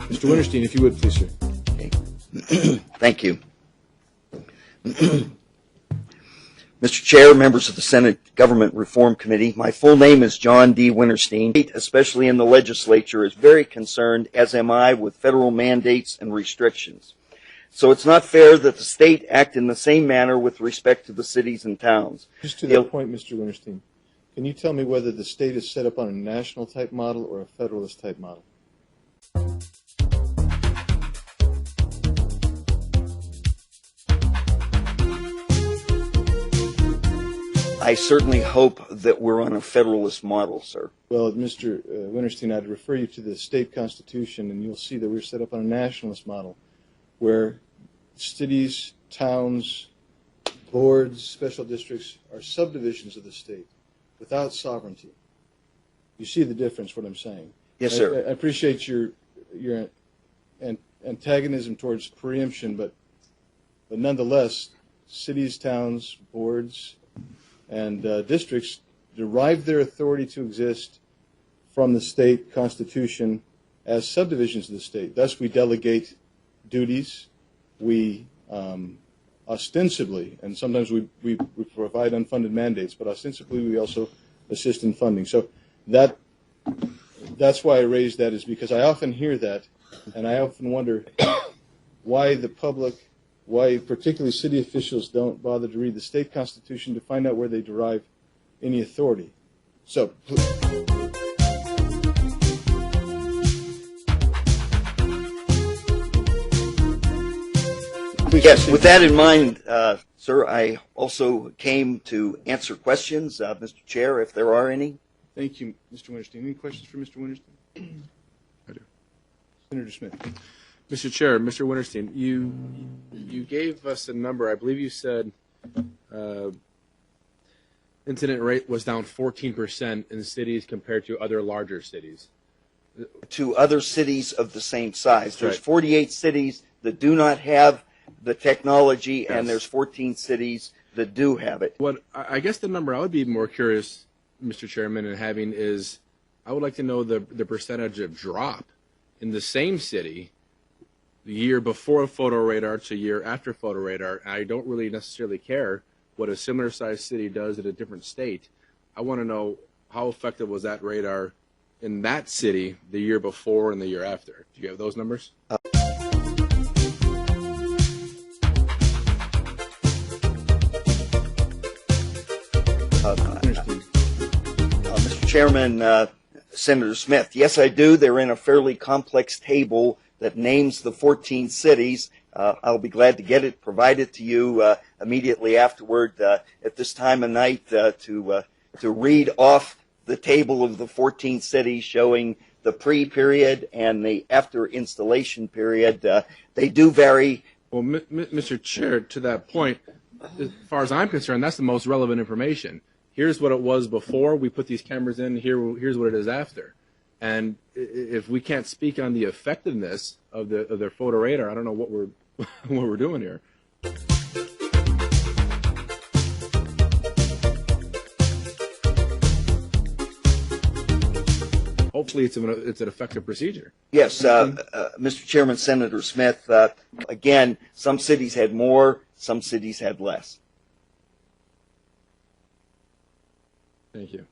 Mr. Winterstein, if you would, please, sir. Okay. Thank you. Mr. Chair, members of the Senate Government Reform Committee, my full name is John D. Winterstein. Especially in the legislature, is very concerned, as am I, with federal mandates and restrictions. So it's not fair that the state act in the same manner with respect to the cities and towns. Just to that point, Mr. Winterstein, can you tell me whether the state is set up on a national type model or a federalist type model? I certainly hope that we're on a federalist model, sir. Well, Mr. Winterstein, I'd refer you to the state constitution, and you'll see that we're set up on a nationalist model where cities, towns, boards, special districts are subdivisions of the state without sovereignty. You see the difference, what I'm saying? Yes, sir. I appreciate your antagonism towards preemption, but nonetheless, cities, towns, boards, and districts derive their authority to exist from the state constitution as subdivisions of the state. Thus, we delegate duties. We ostensibly, and sometimes we provide unfunded mandates, but ostensibly we also assist in funding. So that's why I raised that, is because I often hear that, and I often wonder why the public, why particularly city officials don't bother to read the state constitution to find out where they derive any authority. So, yes, with that in mind, sir, I also came to answer questions, Mr. Chair, if there are any. Thank you, Mr. Winterstein. Any questions for Mr. Winterstein? I do. Senator Smith. Mr. Chair, Mr. Winterstein, you gave us a number. I believe you said incident rate was down 14% in cities compared to other larger cities. To other cities of the same size. That's There's right. 48 cities that do not have the technology, Yes. and there's 14 cities that do have it. What I guess the number I would be more curious, Mr. Chairman, in having is I would like to know the percentage of drop in the same city the year before photo radar to year after photo radar. I don't really necessarily care what a similar sized city does in a different state. I want to know how effective was that radar in that city the year before and the year after. Do you have those numbers? Mr. Chairman, Senator Smith, yes, I do. They're in a fairly complex table that names the 14 cities. I'll be glad to get it, provide it to you immediately afterward at this time of night to read off the table of the 14 cities showing the pre-period and the after installation period. They do vary. Well, Mr. Chair, to that point, as far as I'm concerned, that's the most relevant information. Here's what it was before we put these cameras in. Here's what it is after. And if we can't speak on the effectiveness of their photo radar, I don't know what we're doing here. Hopefully, it's an effective procedure. Yes, Mr. Chairman, Senator Smith. Again, some cities had more, some cities had less. Thank you.